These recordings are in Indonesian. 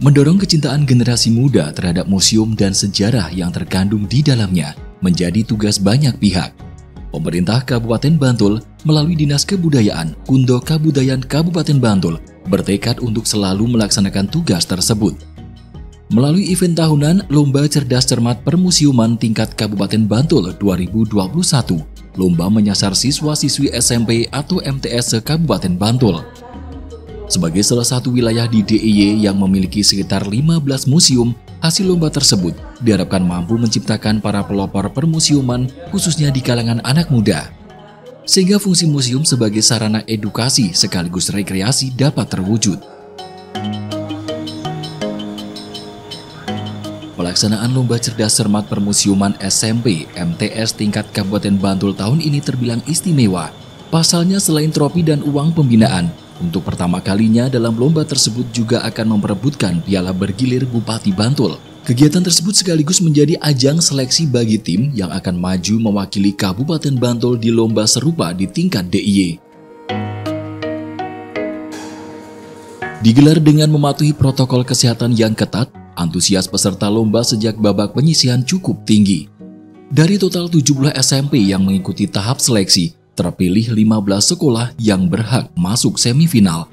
Mendorong kecintaan generasi muda terhadap museum dan sejarah yang terkandung di dalamnya menjadi tugas banyak pihak. Pemerintah Kabupaten Bantul melalui Dinas Kebudayaan Kundo Kabudayaan Kabupaten Bantul bertekad untuk selalu melaksanakan tugas tersebut. Melalui event tahunan Lomba Cerdas Cermat Permusiuman tingkat Kabupaten Bantul 2021, lomba menyasar siswa-siswi SMP atau MTS se-Kabupaten Bantul. Sebagai salah satu wilayah di DIY yang memiliki sekitar 15 museum, hasil lomba tersebut diharapkan mampu menciptakan para pelopor permusiuman khususnya di kalangan anak muda. Sehingga fungsi museum sebagai sarana edukasi sekaligus rekreasi dapat terwujud. Pelaksanaan Lomba Cerdas Cermat Permusiuman SMP MTS tingkat Kabupaten Bantul tahun ini terbilang istimewa. Pasalnya selain trofi dan uang pembinaan, untuk pertama kalinya dalam lomba tersebut juga akan memperebutkan piala bergilir Bupati Bantul. Kegiatan tersebut sekaligus menjadi ajang seleksi bagi tim yang akan maju mewakili Kabupaten Bantul di lomba serupa di tingkat DIY. Digelar dengan mematuhi protokol kesehatan yang ketat, antusias peserta lomba sejak babak penyisihan cukup tinggi. Dari total 70 SMP yang mengikuti tahap seleksi, terpilih 15 sekolah yang berhak masuk semifinal,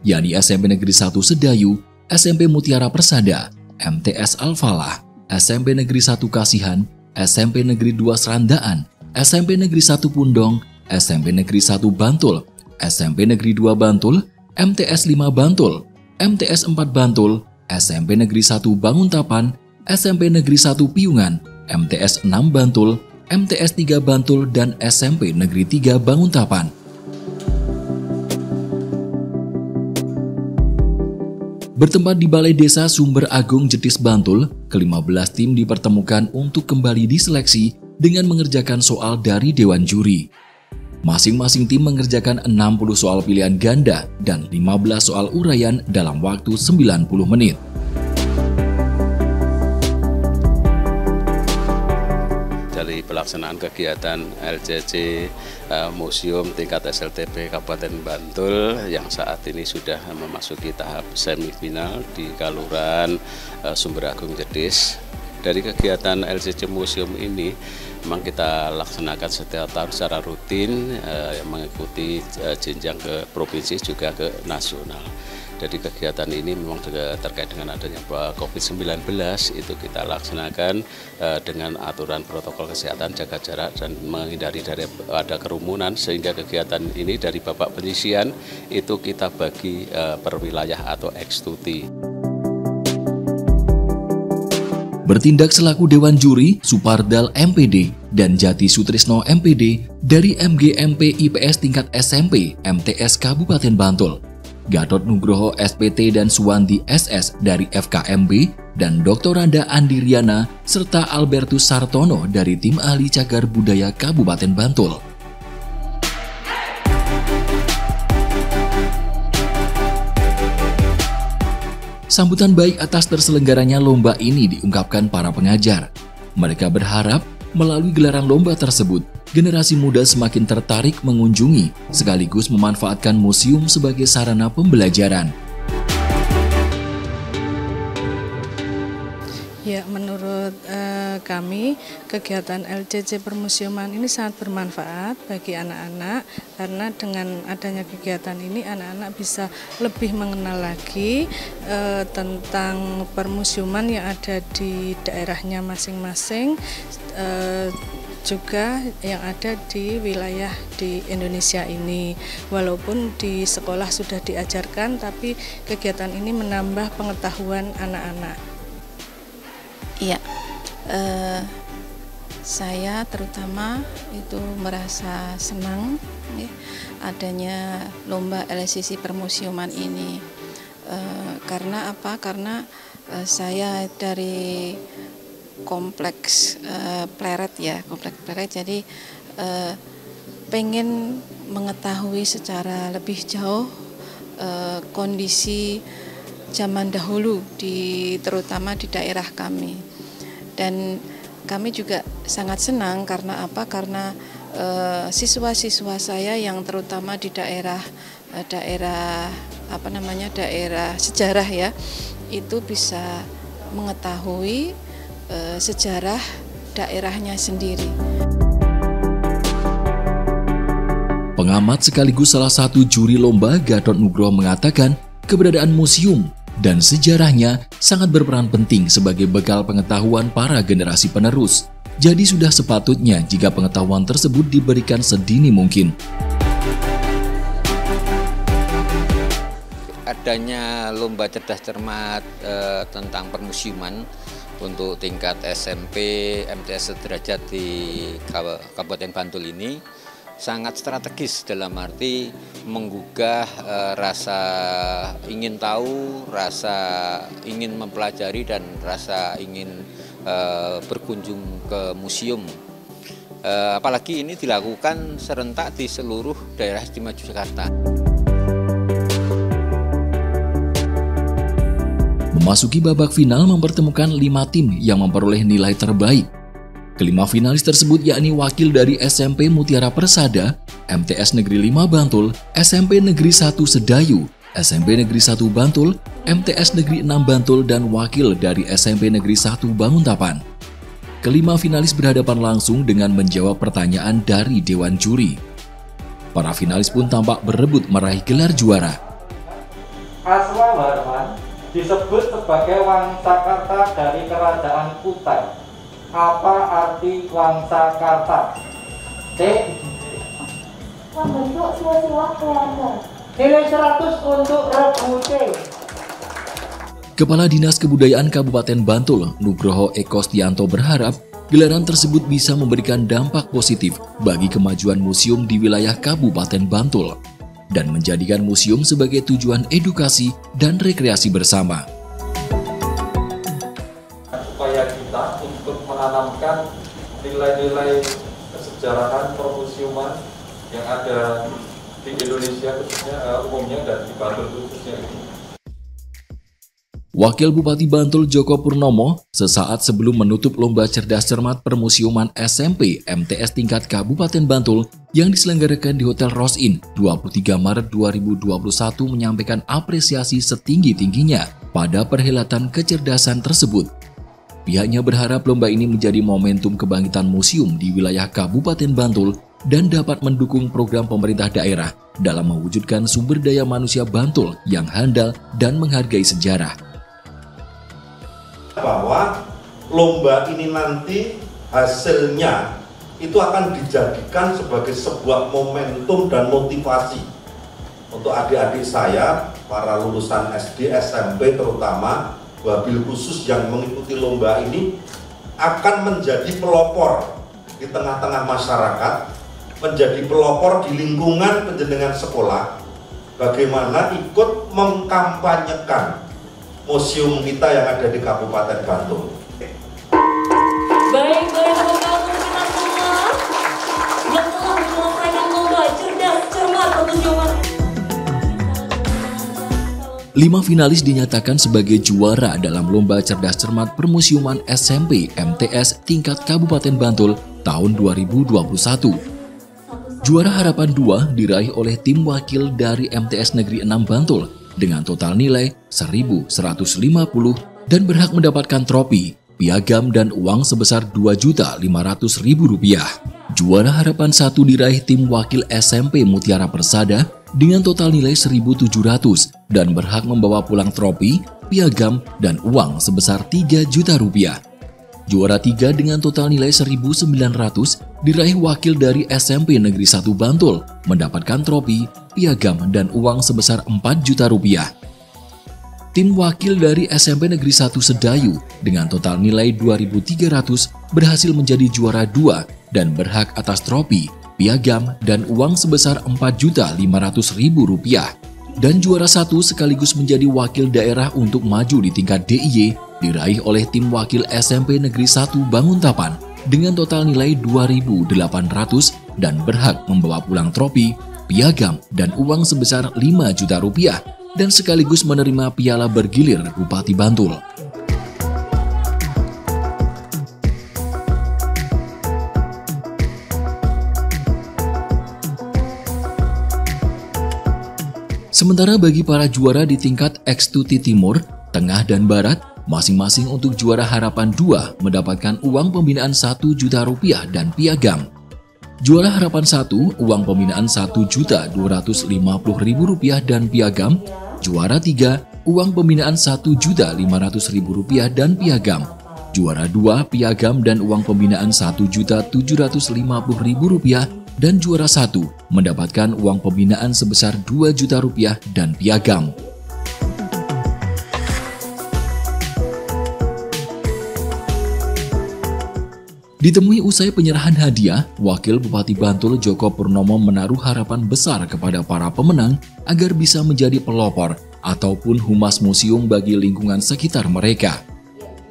yakni SMP Negeri 1 Sedayu, SMP Mutiara Persada, MTS Al-Falah, SMP Negeri 1 Kasihan, SMP Negeri 2 Serandaan, SMP Negeri 1 Pundong, SMP Negeri 1 Bantul, SMP Negeri 2 Bantul, MTS 5 Bantul, MTS 4 Bantul, SMP Negeri 1 Banguntapan, SMP Negeri 1 Piungan, MTS 6 Bantul, MTS 3 Bantul, dan SMP Negeri 3 Banguntapan. Bertempat di Balai Desa Sumber Agung Jetis Bantul, ke-15 tim dipertemukan untuk kembali diseleksi dengan mengerjakan soal dari Dewan Juri. Masing-masing tim mengerjakan 60 soal pilihan ganda dan 15 soal uraian dalam waktu 90 menit. Dari pelaksanaan kegiatan LCC Museum tingkat SLTP Kabupaten Bantul yang saat ini sudah memasuki tahap semifinal di Kaluran Sumber Agung Jetis. Dari kegiatan LCC Museum ini memang kita laksanakan setiap tahun secara rutin mengikuti jenjang ke provinsi juga ke nasional. Dari kegiatan ini memang juga terkait dengan adanya COVID-19 itu kita laksanakan dengan aturan protokol kesehatan, jaga jarak dan menghindari dari ada kerumunan, sehingga kegiatan ini dari babak penyisihan itu kita bagi per wilayah atau ekstuti. Bertindak selaku Dewan Juri, Supardal MPD dan Jati Sutrisno MPD dari MGMP IPS tingkat SMP MTS Kabupaten Bantul, Gatot Nugroho SPT dan Suwandi SS dari FKMB, dan Dr. Randa Andiriana serta Albertus Sartono dari Tim Ahli Cagar Budaya Kabupaten Bantul. Sambutan baik atas terselenggaranya lomba ini diungkapkan para pengajar. Mereka berharap melalui gelaran lomba tersebut, generasi muda semakin tertarik mengunjungi sekaligus memanfaatkan museum sebagai sarana pembelajaran. Ya, menurut kami kegiatan LCC Permusiuman ini sangat bermanfaat bagi anak-anak, karena dengan adanya kegiatan ini anak-anak bisa lebih mengenal lagi tentang permusiuman yang ada di daerahnya masing-masing, juga yang ada di wilayah di Indonesia ini. Walaupun di sekolah sudah diajarkan, tapi kegiatan ini menambah pengetahuan anak-anak. Iya, saya terutama itu merasa senang ya, adanya lomba LCC Permusiuman ini. Karena apa? Karena saya dari kompleks Pleret ya, kompleks Pleret, jadi pengen mengetahui secara lebih jauh kondisi zaman dahulu terutama di daerah kami. Dan kami juga sangat senang karena apa? Karena siswa-siswa saya yang terutama di daerah sejarah ya, itu bisa mengetahui sejarah daerahnya sendiri. Pengamat sekaligus salah satu juri lomba Gatot Nugroho mengatakan keberadaan museum dan sejarahnya sangat berperan penting sebagai bekal pengetahuan para generasi penerus. Jadi sudah sepatutnya jika pengetahuan tersebut diberikan sedini mungkin. Adanya lomba cerdas cermat tentang permusiuman untuk tingkat SMP, MTS sederajat di Kabupaten Bantul ini sangat strategis dalam arti menggugah rasa ingin tahu, rasa ingin mempelajari, dan rasa ingin berkunjung ke museum. Apalagi ini dilakukan serentak di seluruh daerah istimewa Yogyakarta. Memasuki babak final mempertemukan 5 tim yang memperoleh nilai terbaik. Kelima finalis tersebut yakni wakil dari SMP Mutiara Persada, MTS Negeri 5 Bantul, SMP Negeri 1 Sedayu, SMP Negeri 1 Bantul, MTS Negeri 6 Bantul, dan wakil dari SMP Negeri 1 Banguntapan. Kelima finalis berhadapan langsung dengan menjawab pertanyaan dari Dewan Juri. Para finalis pun tampak berebut meraih gelar juara. Aswa Warman disebut sebagai Wangsakarta dari Kerajaan Kutai. Apa arti Wangsakarta? C. Membentuk silsilah keluarga. Nilai 100 untuk Rebu C. Kepala Dinas Kebudayaan Kabupaten Bantul, Nugroho Eko Stianto berharap gelaran tersebut bisa memberikan dampak positif bagi kemajuan museum di wilayah Kabupaten Bantul dan menjadikan museum sebagai tujuan edukasi dan rekreasi bersama. Upaya kita untuk menanamkan nilai-nilai kesejarahan permusiuman yang ada di Indonesia khususnya umumnya dan di Bantul khususnya ini. Wakil Bupati Bantul Joko Purnomo sesaat sebelum menutup lomba cerdas cermat permusiuman SMP MTS tingkat Kabupaten Bantul yang diselenggarakan di Hotel Rose Inn 23 Maret 2021 menyampaikan apresiasi setinggi-tingginya pada perhelatan kecerdasan tersebut. Pihaknya berharap lomba ini menjadi momentum kebangkitan museum di wilayah Kabupaten Bantul dan dapat mendukung program pemerintah daerah dalam mewujudkan sumber daya manusia Bantul yang handal dan menghargai sejarah. Bahwa lomba ini nanti hasilnya itu akan dijadikan sebagai sebuah momentum dan motivasi untuk adik-adik saya, para lulusan SD, SMP terutama, wabil khusus yang mengikuti lomba ini akan menjadi pelopor di tengah-tengah masyarakat, menjadi pelopor di lingkungan penjenengan sekolah, bagaimana ikut mengkampanyekan museum kita yang ada di Kabupaten Bantul. Baik, tepuk tangan kita semua yang telah menyelesaikan lomba cerdas cermat permusiuman. 5 finalis dinyatakan sebagai juara dalam lomba cerdas cermat permusiuman SMP MTS tingkat Kabupaten Bantul tahun 2021. Juara harapan 2 diraih oleh tim wakil dari MTS Negeri 6 Bantul dengan total nilai 1.150 dan berhak mendapatkan tropi, piagam, dan uang sebesar Rp2.500.000. Juara harapan 1 diraih tim wakil SMP Mutiara Persada dengan total nilai 1.700 dan berhak membawa pulang tropi, piagam, dan uang sebesar Rp3 juta. Juara 3 dengan total nilai 1.900 diraih wakil dari SMP Negeri 1 Bantul mendapatkan tropi, piagam, dan uang sebesar Rp4 juta. Tim wakil dari SMP Negeri 1 Sedayu dengan total nilai 2.300 berhasil menjadi juara 2 dan berhak atas tropi, piagam, dan uang sebesar Rp4.500.000. Dan juara 1 sekaligus menjadi wakil daerah untuk maju di tingkat DIY diraih oleh tim wakil SMP Negeri 1 Banguntapan dengan total nilai 2.800 dan berhak membawa pulang tropi, piagam, dan uang sebesar Rp5 juta dan sekaligus menerima piala bergilir Bupati Bantul. Sementara bagi para juara di tingkat X2T Timur, Tengah dan Barat masing-masing untuk juara harapan 2 mendapatkan uang pembinaan Rp1 juta dan piagam. Juara harapan 1 uang pembinaan Rp1.250.000 dan piagam. Juara 3 uang pembinaan Rp1.500.000 dan piagam. Juara 2 piagam dan uang pembinaan Rp1.750.000 dan juara 1 mendapatkan uang pembinaan sebesar Rp2 juta dan piagam. Ditemui usai penyerahan hadiah, Wakil Bupati Bantul Joko Purnomo menaruh harapan besar kepada para pemenang agar bisa menjadi pelopor ataupun humas museum bagi lingkungan sekitar mereka.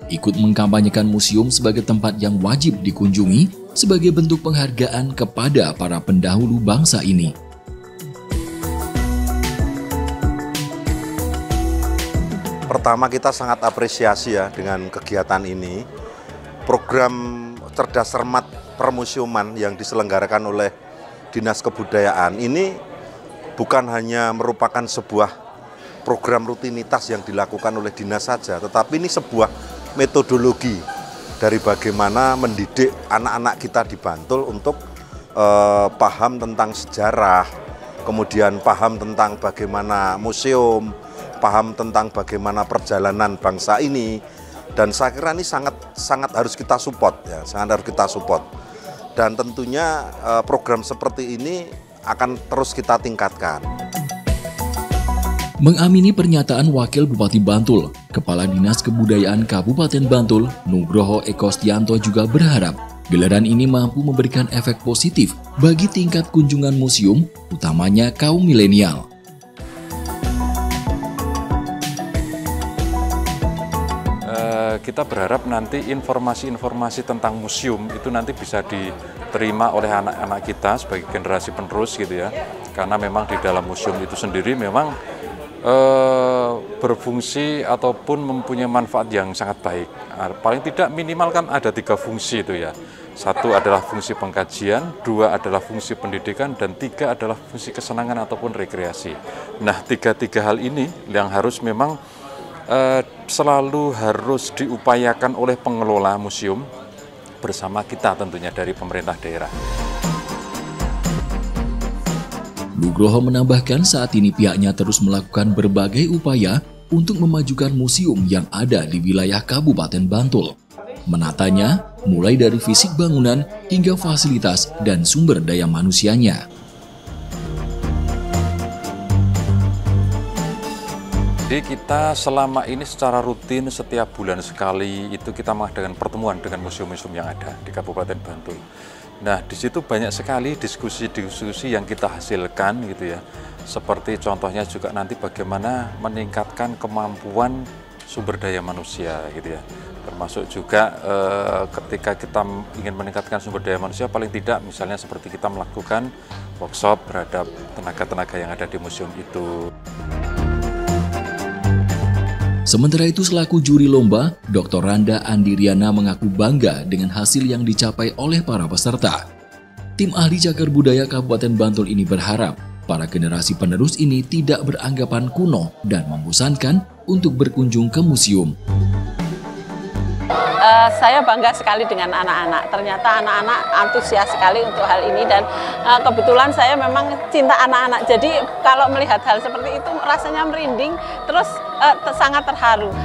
Ikut mengkampanyekan museum sebagai tempat yang wajib dikunjungi sebagai bentuk penghargaan kepada para pendahulu bangsa ini. Pertama, kita sangat apresiasi ya dengan kegiatan ini. Program Cerdas Cermat Permusiuman yang diselenggarakan oleh Dinas Kebudayaan ini bukan hanya merupakan sebuah program rutinitas yang dilakukan oleh dinas saja, tetapi ini sebuah metodologi dari bagaimana mendidik anak-anak kita di Bantul untuk paham tentang sejarah, kemudian paham tentang bagaimana museum, paham tentang bagaimana perjalanan bangsa ini. Dan saya kira ini sangat harus kita support ya, sangat harus kita support. Dan tentunya program seperti ini akan terus kita tingkatkan. Mengamini pernyataan Wakil Bupati Bantul, Kepala Dinas Kebudayaan Kabupaten Bantul, Nugroho Eko Stianto juga berharap gelaran ini mampu memberikan efek positif bagi tingkat kunjungan museum, utamanya kaum milenial. Kita berharap nanti informasi-informasi tentang museum itu nanti bisa diterima oleh anak-anak kita sebagai generasi penerus gitu ya. Karena memang di dalam museum itu sendiri memang berfungsi ataupun mempunyai manfaat yang sangat baik. Paling tidak minimal kan ada 3 fungsi itu ya. 1 adalah fungsi pengkajian, 2 adalah fungsi pendidikan, dan 3 adalah fungsi kesenangan ataupun rekreasi. Nah, 3 hal ini yang harus memang selalu harus diupayakan oleh pengelola museum bersama kita tentunya dari pemerintah daerah. Nugroho menambahkan saat ini pihaknya terus melakukan berbagai upaya untuk memajukan museum yang ada di wilayah Kabupaten Bantul. Menatanya mulai dari fisik bangunan hingga fasilitas dan sumber daya manusianya. Jadi kita selama ini secara rutin setiap bulan sekali itu kita mengadakan pertemuan dengan museum-museum yang ada di Kabupaten Bantul. Nah, di situ banyak sekali diskusi-diskusi yang kita hasilkan gitu ya. Seperti contohnya juga nanti bagaimana meningkatkan kemampuan sumber daya manusia gitu ya. Termasuk juga ketika kita ingin meningkatkan sumber daya manusia, paling tidak misalnya seperti kita melakukan workshop terhadap tenaga-tenaga yang ada di museum itu. Sementara itu selaku juri lomba, Dr. Randa Andiriana mengaku bangga dengan hasil yang dicapai oleh para peserta. Tim ahli cagar budaya Kabupaten Bantul ini berharap para generasi penerus ini tidak beranggapan kuno dan membosankan untuk berkunjung ke museum. Saya bangga sekali dengan anak-anak. Ternyata anak-anak antusias sekali untuk hal ini dan kebetulan saya memang cinta anak-anak. Jadi kalau melihat hal seperti itu rasanya merinding, terus sangat terharu.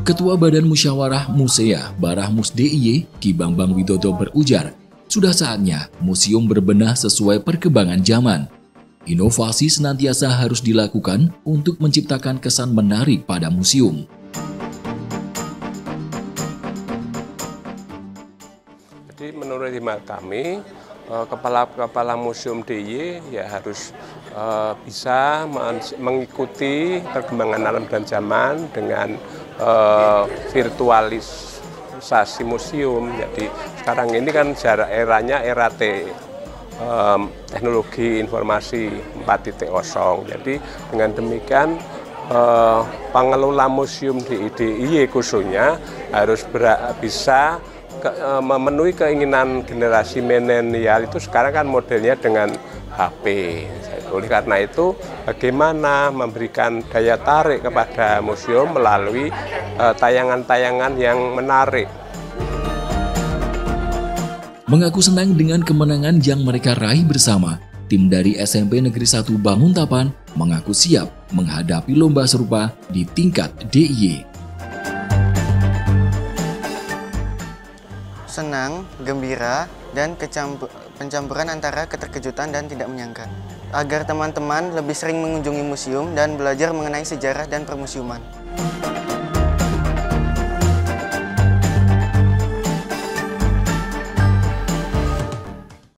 Ketua Badan Musyawarah Musea Barahmus DIY, Ki Bambang Widodo berujar, sudah saatnya museum berbenah sesuai perkembangan zaman. Inovasi senantiasa harus dilakukan untuk menciptakan kesan menarik pada museum. Jadi menurut hemat kami, kepala museum DIY ya harus bisa mengikuti perkembangan alam dan zaman dengan virtualisasi museum. Jadi sekarang ini kan eranya era teknologi informasi 4.0. Jadi dengan demikian pengelola museum di DIY khususnya harus bisa memenuhi keinginan generasi milenial itu sekarang kan modelnya dengan HP. Oleh karena itu, bagaimana memberikan daya tarik kepada museum melalui tayangan-tayangan yang menarik. Mengaku senang dengan kemenangan yang mereka raih bersama, tim dari SMP Negeri 1 Banguntapan mengaku siap menghadapi lomba serupa di tingkat DIY. Senang, gembira, dan pencampuran antara keterkejutan dan tidak menyangka. Agar teman-teman lebih sering mengunjungi museum dan belajar mengenai sejarah dan permusiuman.